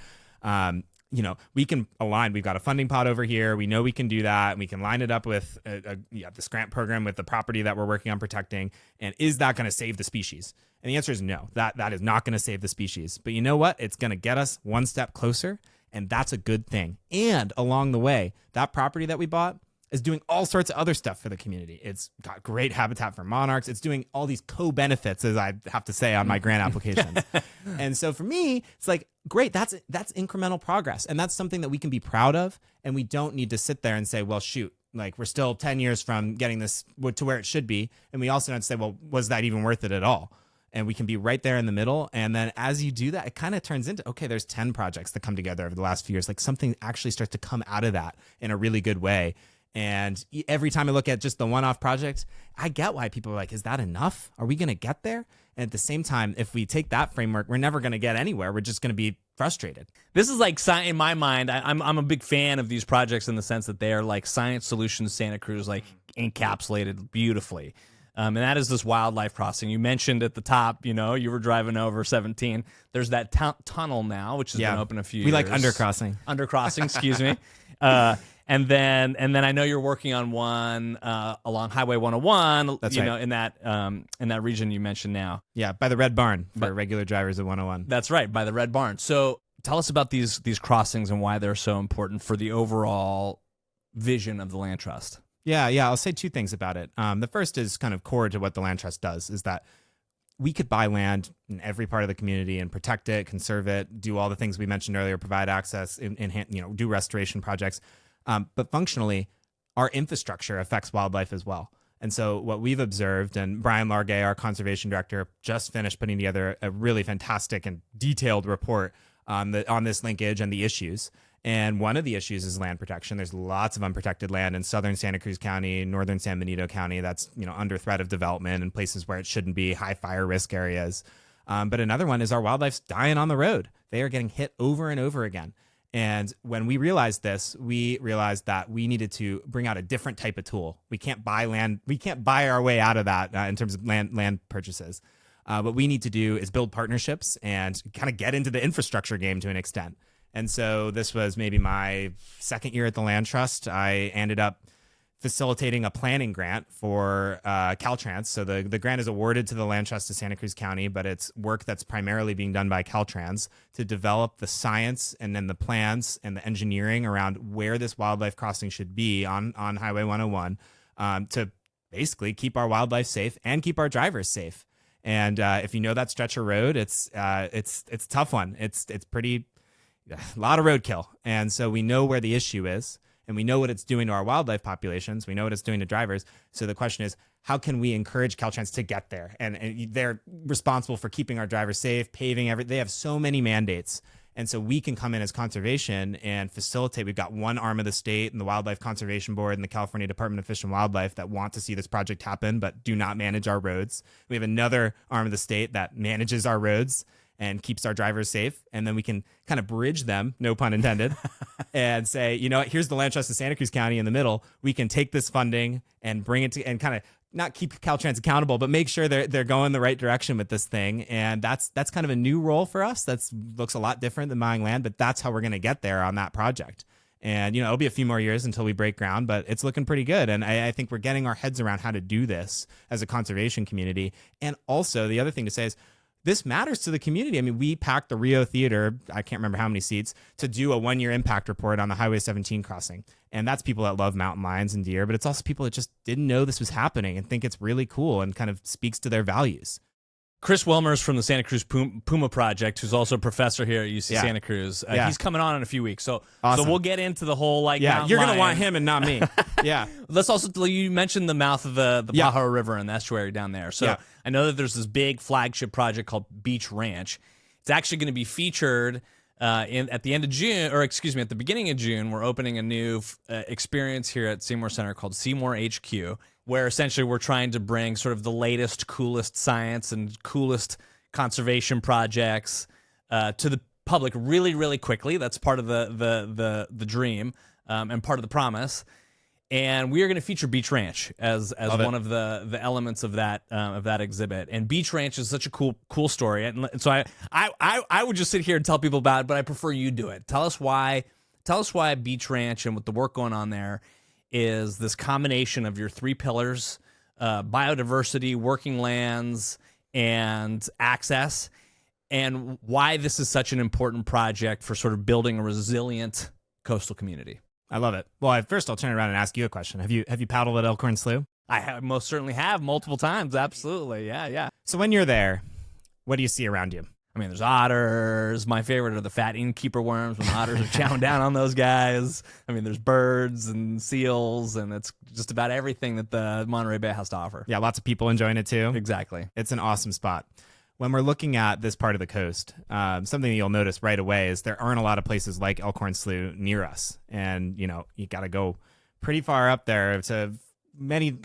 we can align. We've got a funding pot over here. We know we can do that. And we can line it up with this grant program with the property that we're working on protecting. And is that going to save the species? And the answer is no. That is not going to save the species. But you know what? It's going to get us one step closer, and that's a good thing. And along the way, that property that we bought is doing all sorts of other stuff for the community. It's got great habitat for monarchs. It's doing all these co-benefits, as I have to say on my grant applications. And so for me, it's like, great, that's incremental progress. And that's something that we can be proud of. And we don't need to sit there and say, well, shoot, like we're still 10 years from getting this to where it should be. And we also don't say, well, was that even worth it at all? And we can be right there in the middle. And then as you do that, it kind of turns into, okay, there's 10 projects that come together over the last few years. Like something actually starts to come out of that in a really good way. And every time I look at just the one-off project, I get why people are like, is that enough? Are we going to get there? And at the same time, if we take that framework, we're never going to get anywhere. We're just going to be frustrated. This is like, in my mind, I'm a big fan of these projects in the sense that they are like science solutions Santa Cruz, like encapsulated beautifully. And that is this wildlife crossing. You mentioned at the top, you were driving over 17. There's that tunnel now, which has been open a few years. We like undercrossing. Undercrossing, excuse me. And then I know you're working on one along Highway 101. That's right. In that region you mentioned now. Yeah, by the Red Barn for regular drivers of 101. That's right, by the Red Barn. So tell us about these crossings and why they're so important for the overall vision of the land trust. Yeah. I'll say two things about it. The first is kind of core to what the land trust does, is that we could buy land in every part of the community and protect it, conserve it, do all the things we mentioned earlier, provide access, do restoration projects. But functionally, our infrastructure affects wildlife as well. And so what we've observed, and Brian Largay, our conservation director, just finished putting together a really fantastic and detailed report on this linkage and the issues. And one of the issues is land protection. There's lots of unprotected land in southern Santa Cruz County, northern San Benito County that's under threat of development in places where it shouldn't be, high fire risk areas. But another one is our wildlife's dying on the road. They are getting hit over and over again. And when we realized this, we realized that we needed to bring out a different type of tool. We can't buy land. We can't buy our way out of that in terms of land purchases. What we need to do is build partnerships and kind of get into the infrastructure game to an extent. And so this was maybe my second year at the Land Trust. I ended up facilitating a planning grant for Caltrans. So the grant is awarded to the Land Trust of Santa Cruz County, but it's work that's primarily being done by Caltrans to develop the science and then the plans and the engineering around where this wildlife crossing should be on Highway 101 to basically keep our wildlife safe and keep our drivers safe. And if you know that stretch of road, it's a tough one. It's pretty a lot of roadkill. And so we know where the issue is, and we know what it's doing to our wildlife populations. We know what it's doing to drivers. So the question is, how can we encourage Caltrans to get there? And they're responsible for keeping our drivers safe, paving everything. They have so many mandates. And so we can come in as conservation and facilitate. We've got one arm of the state and the Wildlife Conservation Board and the California Department of Fish and Wildlife that want to see this project happen, but do not manage our roads. We have another arm of the state that manages our roads and keeps our drivers safe. And then we can kind of bridge them, no pun intended, and say, here's the Land Trust of Santa Cruz County in the middle. We can take this funding and bring it to, and kind of not keep Caltrans accountable, but make sure they're going the right direction with this thing. And that's kind of a new role for us. That looks a lot different than buying land, but that's how we're going to get there on that project. And, it'll be a few more years until we break ground, but it's looking pretty good. And I think we're getting our heads around how to do this as a conservation community. And also the other thing to say is, this matters to the community. I mean, we packed the Rio Theater, I can't remember how many seats, to do a 1-year impact report on the Highway 17 crossing. And that's people that love mountain lions and deer, but it's also people that just didn't know this was happening and think it's really cool and kind of speaks to their values. Chris Wilmers from the Santa Cruz Puma Project, who's also a professor here at UC Santa Cruz. He's coming on in a few weeks. So awesome. So we'll get into the whole you're going to want him and not me. Yeah. Let's also, you mentioned the mouth of the Pajaro River and the estuary down there. So I know that there's this big flagship project called Beach Ranch. It's actually going to be featured at the end of June, or excuse me, at the beginning of June. We're opening a new experience here at Seymour Center called Seymour HQ, where essentially we're trying to bring sort of the latest, coolest science and coolest conservation projects to the public really, really quickly. That's part of the dream and part of the promise. And we are going to feature Beach Ranch as one of the elements of that exhibit. And Beach Ranch is such a cool story. And so I would just sit here and tell people about it, but I prefer you do it. Tell us why Beach Ranch and with the work going on there is this combination of your three pillars, biodiversity, working lands, and access, and why this is such an important project for sort of building a resilient coastal community. I love it. Well, first I'll turn around and ask you a question. Have you paddled at Elkhorn Slough? I most certainly have, multiple times. Absolutely. Yeah. So when you're there, what do you see around you? I mean, there's otters. My favorite are the fat innkeeper worms when otters are chowing down on those guys. I mean, there's birds and seals, and it's just about everything that the Monterey Bay has to offer. Yeah, lots of people enjoying it too. Exactly. It's an awesome spot. When we're looking at this part of the coast, something that you'll notice right away is there aren't a lot of places like Elkhorn Slough near us. And, you got to go pretty far up there to many.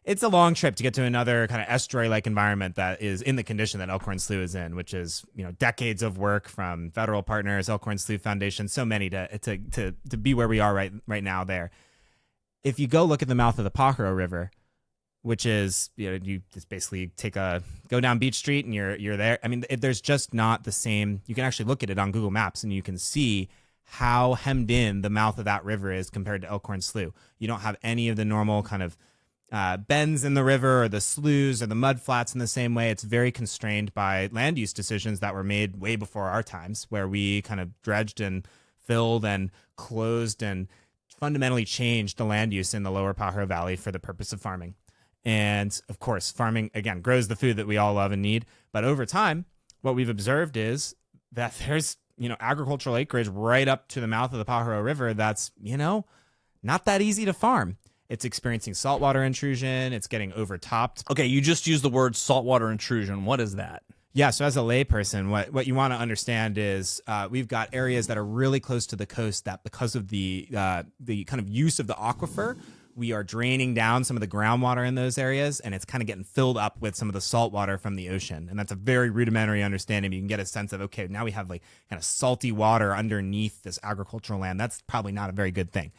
It's a long trip to get to another kind of estuary-like environment that is in the condition that Elkhorn Slough is in, which is, decades of work from federal partners, Elkhorn Slough Foundation, so many to be where we are right now there. If you go look at the mouth of the Pajaro River, which is, you just basically go down Beach Street and you're there. I mean, there's just not the same. You can actually look at it on Google Maps and you can see how hemmed in the mouth of that river is compared to Elkhorn Slough. You don't have any of the normal kind of bends in the river or the sloughs or the mud flats in the same way. It's very constrained by land use decisions that were made way before our times, where we kind of dredged and filled and closed and fundamentally changed the land use in the lower Pajaro Valley for the purpose of farming. And of course, farming, again, grows the food that we all love and need. But over time, what we've observed is that there's, agricultural acreage right up to the mouth of the Pajaro River that's, not that easy to farm. It's experiencing saltwater intrusion. It's getting overtopped. Okay, you just used the word saltwater intrusion. What is that? Yeah, so as a layperson, what you want to understand is we've got areas that are really close to the coast that because of the kind of use of the aquifer, we are draining down some of the groundwater in those areas, and it's kind of getting filled up with some of the salt water from the ocean. And that's a very rudimentary understanding. You can get a sense of, okay, now we have like kind of salty water underneath this agricultural land. That's probably not a very good thing.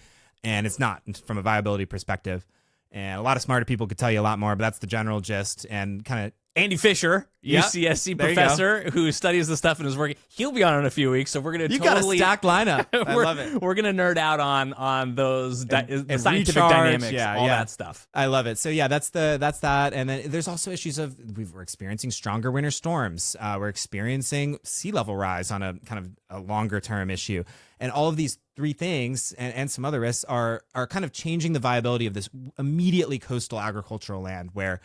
And it's not from a viability perspective. And a lot of smarter people could tell you a lot more, but that's the general gist. And kind of Andy Fisher, UCSC professor who studies the stuff and is working. He'll be on in a few weeks, so we're going to totally got a stacked lineup. I love it. We're going to nerd out on those the scientific recharge, dynamics, all that stuff. I love it. So yeah, that's that. And then there's also issues of we're experiencing stronger winter storms. We're experiencing sea level rise on a kind of a longer term issue, and all of these three things and some other risks are kind of changing the viability of this immediately coastal agricultural land where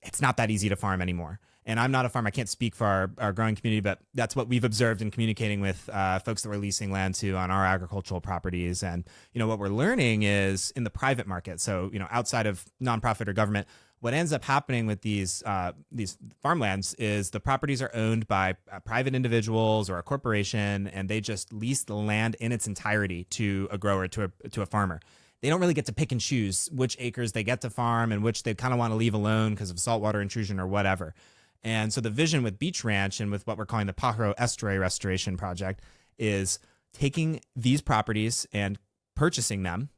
it's not that easy to farm anymore. And I'm not a farmer. I can't speak for our growing community, but that's what we've observed in communicating with folks that we're leasing land to on our agricultural properties. And, what we're learning is in the private market, so, outside of nonprofit or government, what ends up happening with these farmlands is the properties are owned by private individuals or a corporation, and they just lease the land in its entirety to a grower, to a farmer. They don't really get to pick and choose which acres they get to farm and which they kind of want to leave alone because of saltwater intrusion or whatever. And so the vision with Beach Ranch and with what we're calling the Pajaro Estuary Restoration Project is taking these properties and purchasing them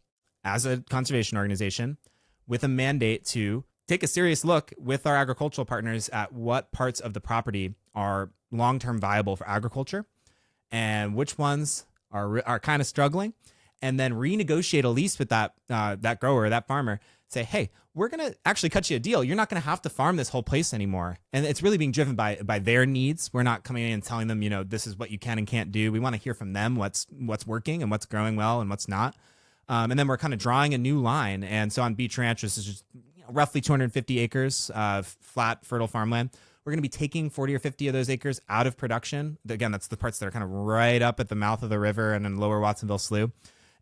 as a conservation organization with a mandate to take a serious look with our agricultural partners at what parts of the property are long-term viable for agriculture and which ones are kind of struggling. And then renegotiate a lease with that grower, that farmer. Say, hey, we're going to actually cut you a deal. You're not going to have to farm this whole place anymore. And it's really being driven by their needs. We're not coming in and telling them, this is what you can and can't do. We want to hear from them what's working and what's growing well and what's not. And then we're kind of drawing a new line. And so on Beach Ranch, this is just roughly 250 acres of flat, fertile farmland. We're going to be taking 40 or 50 of those acres out of production. Again, that's the parts that are kind of right up at the mouth of the river and in lower Watsonville Slough.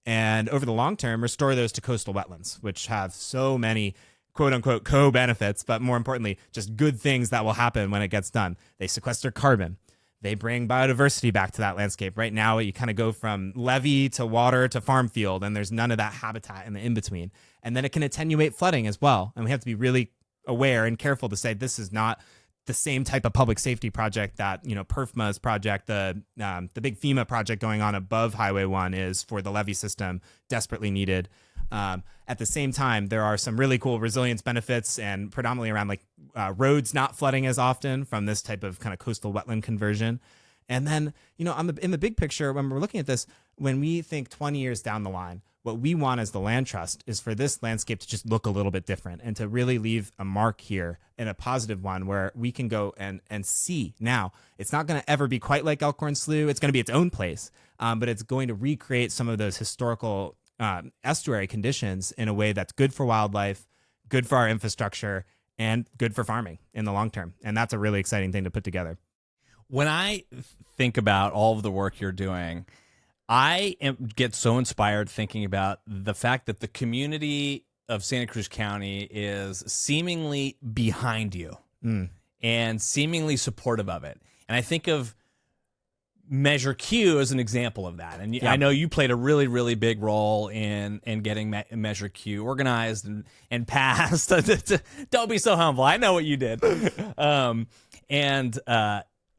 And over the long term, restore those to coastal wetlands, which have so many quote unquote co-benefits, but more importantly, just good things that will happen when it gets done. They sequester carbon. They bring biodiversity back to that landscape. Right now, you kind of go from levee to water to farm field, and there's none of that habitat in the in-between. And then it can attenuate flooding as well. And we have to be really aware and careful to say this is not the same type of public safety project that, PERFMA's project, the big FEMA project going on above Highway 1 is for the levee system, desperately needed. At the same time, there are some really cool resilience benefits and predominantly around roads not flooding as often from this type of kind of coastal wetland conversion. And then, in the big picture, when we're looking at this, when we think 20 years down the line, what we want as the land trust is for this landscape to just look a little bit different and to really leave a mark here and a positive one where we can go and see. Now, it's not going to ever be quite like Elkhorn Slough. It's going to be its own place, but it's going to recreate some of those historical estuary conditions in a way that's good for wildlife, good for our infrastructure, and good for farming in the long term. And that's a really exciting thing to put together. When I think about all of the work you're doing, I get so inspired thinking about the fact that the community of Santa Cruz County is seemingly behind you and seemingly supportive of it. And I think of Measure Q as an example of that. And I know you played a really, really big role in getting Measure Q organized and passed. Don't be so humble. I know what you did.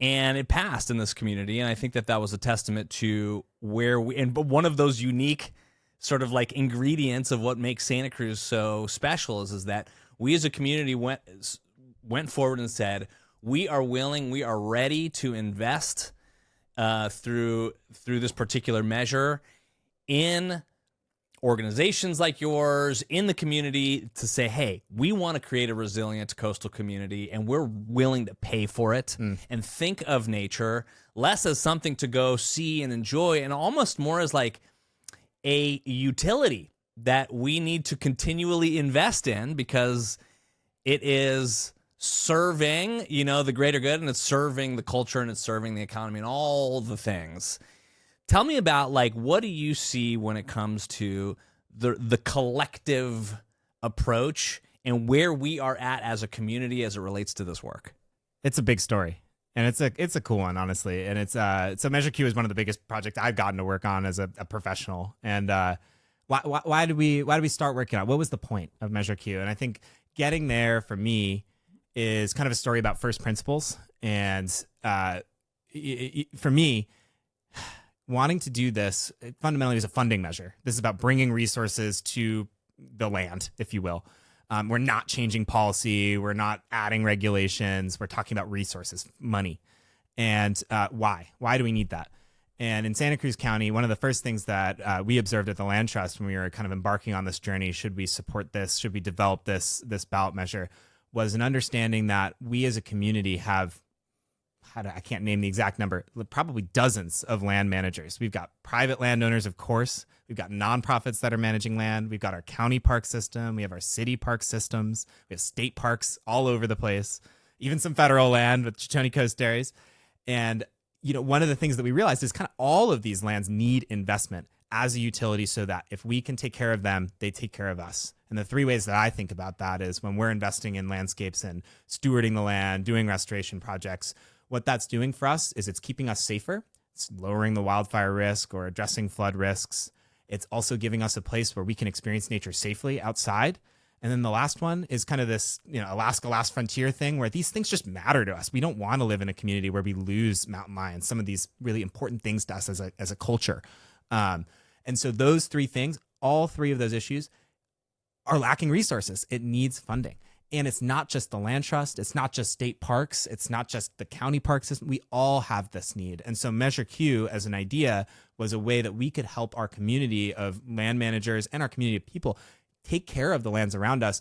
And it passed in this community, and I think that was a testament to where but one of those unique sort of ingredients of what makes Santa Cruz so special is that we as a community went forward and said, we are willing, we are ready to invest through this particular measure in organizations like yours in the community to say, hey, we want to create a resilient coastal community and we're willing to pay for it and think of nature less as something to go see and enjoy and almost more as a utility that we need to continually invest in because it is serving, the greater good, and it's serving the culture, and it's serving the economy, and all the things. Tell me about, what do you see when it comes to the collective approach and where we are at as a community as it relates to this work? It's a big story, and it's a cool one, honestly. And so Measure Q is one of the biggest projects I've gotten to work on as a professional. And why did we start working on it? What was the point of Measure Q? And I think getting there for me is kind of a story about first principles. And for me, wanting to do this, it fundamentally is a funding measure. This is about bringing resources to the land, if you will. We're not changing policy. We're not adding regulations. We're talking about resources, money. And why? Why do we need that? And in Santa Cruz County, one of the first things that we observed at the Land Trust when we were kind of embarking on this journey, should we support this, should we develop this ballot measure, was an understanding that we as a community have, I can't name the exact number, probably dozens of land managers. We've got private landowners, of course. We've got nonprofits that are managing land. We've got our county park system. We have our city park systems. We have state parks all over the place, even some federal land with Chitoni Coast Dairies. And, one of the things that we realized is kind of all of these lands need investment as a utility so that if we can take care of them, they take care of us. And the three ways that I think about that is when we're investing in landscapes and stewarding the land, doing restoration projects, what that's doing for us is it's keeping us safer. It's lowering the wildfire risk or addressing flood risks. It's also giving us a place where we can experience nature safely outside. And then the last one is kind of this, Alaska Last Frontier thing where these things just matter to us. We don't want to live in a community where we lose mountain lions, some of these really important things to us as a culture. And so those three things, all three of those issues are lacking resources. It needs funding. And it's not just the land trust. It's not just state parks. It's not just the county park system. We all have this need. And so Measure Q as an idea was a way that we could help our community of land managers and our community of people take care of the lands around us,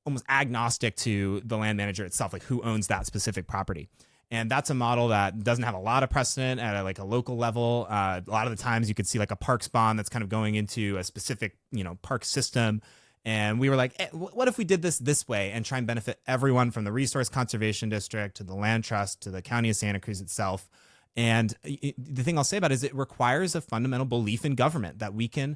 almost agnostic to the land manager itself, like who owns that specific property. And that's a model that doesn't have a lot of precedent at a local level. A lot of the times you could see like a parks bond that's kind of going into a specific, park system. And we were like, what if we did this way and try and benefit everyone from the Resource Conservation District to the Land Trust to the County of Santa Cruz itself? And the thing I'll say about it is it requires a fundamental belief in government, that we can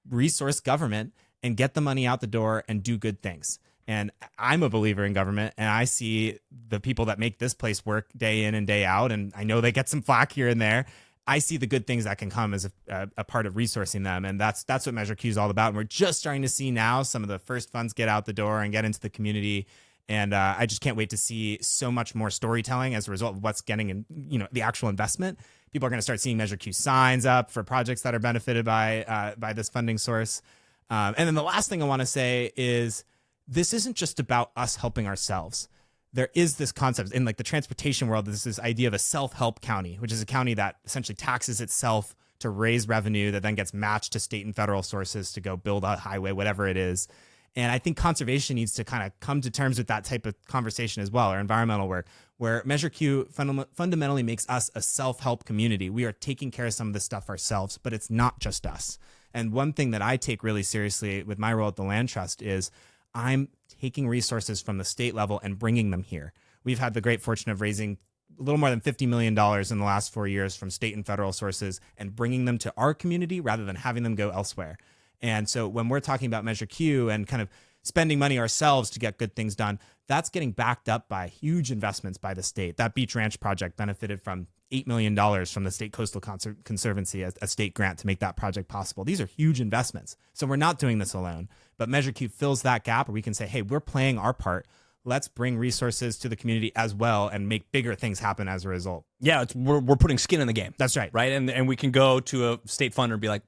resource government and get the money out the door and do good things. And I'm a believer in government, and I see the people that make this place work day in and day out, and I know they get some flack here and there. I see the good things that can come as a part of resourcing them. And that's what Measure Q is all about. And we're just starting to see now some of the first funds get out the door and get into the community. And I just can't wait to see so much more storytelling as a result of what's getting in, the actual investment. People are going to start seeing Measure Q signs up for projects that are benefited by this funding source. And then the last thing I want to say is this isn't just about us helping ourselves. There is this concept in the transportation world. There's this idea of a self-help county, which is a county that essentially taxes itself to raise revenue that then gets matched to state and federal sources to go build a highway, whatever it is. And I think conservation needs to kind of come to terms with that type of conversation as well, or environmental work, where Measure Q fundamentally makes us a self-help community. We are taking care of some of this stuff ourselves, but it's not just us. And one thing that I take really seriously with my role at the Land Trust is I'm taking resources from the state level and bringing them here. We've had the great fortune of raising a little more than $50 million in the last 4 years from state and federal sources and bringing them to our community rather than having them go elsewhere. And so when we're talking about Measure Q and kind of spending money ourselves to get good things done, that's getting backed up by huge investments by the state. That Beach Ranch project benefited from $8 million from the State Coastal Conservancy, a state grant to make that project possible. These are huge investments. So we're not doing this alone. But Measure Q fills that gap where we can say, hey, we're playing our part. Let's bring resources to the community as well and make bigger things happen as a result. Yeah, we're putting skin in the game. That's right. Right? And we can go to a state funder and be like,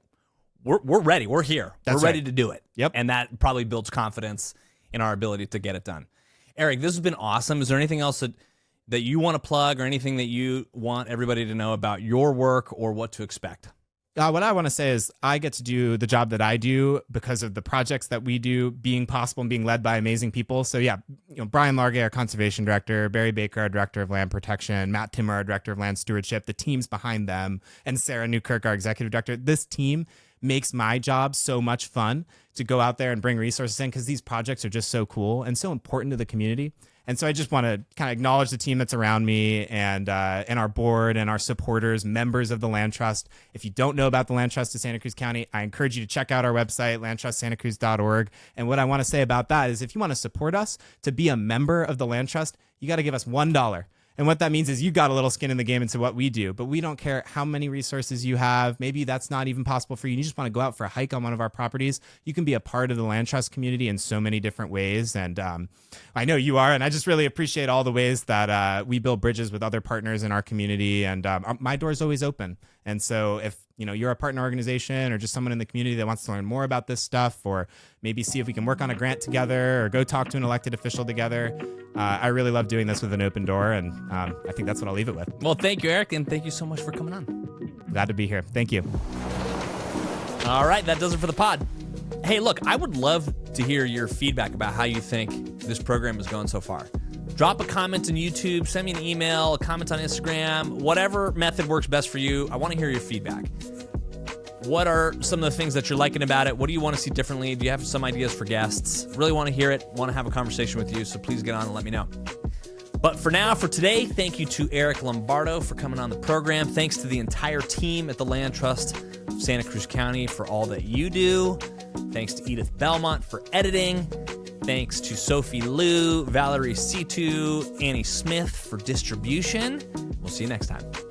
we're ready. We're here. We're ready to do it. Yep. And that probably builds confidence in our ability to get it done. Eric, this has been awesome. Is there anything else that you want to plug or anything that you want everybody to know about your work or what to expect? What I want to say is I get to do the job that I do because of the projects that we do being possible and being led by amazing people. So yeah, Brian Largay, our conservation director, Barry Baker, our director of land protection, Matt Timmer, our director of land stewardship, the teams behind them, and Sarah Newkirk, our executive director. This team makes my job so much fun to go out there and bring resources in, because these projects are just so cool and so important to the community. And so I just want to kind of acknowledge the team that's around me and our board and our supporters, members of the Land Trust. If you don't know about the Land Trust of Santa Cruz County, I encourage you to check out our website, landtrustsantacruz.org. And what I want to say about that is if you want to support us to be a member of the Land Trust, you got to give us $1. And what that means is you got a little skin in the game into what we do, but we don't care how many resources you have. Maybe that's not even possible for you. You just want to go out for a hike on one of our properties. You can be a part of the Land Trust community in so many different ways. And I know you are. And I just really appreciate all the ways that we build bridges with other partners in our community. And my door is always open. And so if you're a partner organization or just someone in the community that wants to learn more about this stuff, or maybe see if we can work on a grant together or go talk to an elected official together, I really love doing this with an open door. And I think that's what I'll leave it with. Well, thank you, Eric, and thank you so much for coming on. Glad to be here. Thank you. All right, that does it for the pod. Hey, look, I would love to hear your feedback about how you think this program is going so far. Drop a comment on YouTube, send me an email, a comment on Instagram, whatever method works best for you. I want to hear your feedback. What are some of the things that you're liking about it? What do you want to see differently? Do you have some ideas for guests? Really want to hear it, want to have a conversation with you, so please get on and let me know. But for now, for today, thank you to Eric Lombardo for coming on the program. Thanks to the entire team at the Land Trust of Santa Cruz County for all that you do. Thanks to Edith Belmont for editing. Thanks to Sophie Liu, Valerie Situ, Annie Smith for distribution. We'll see you next time.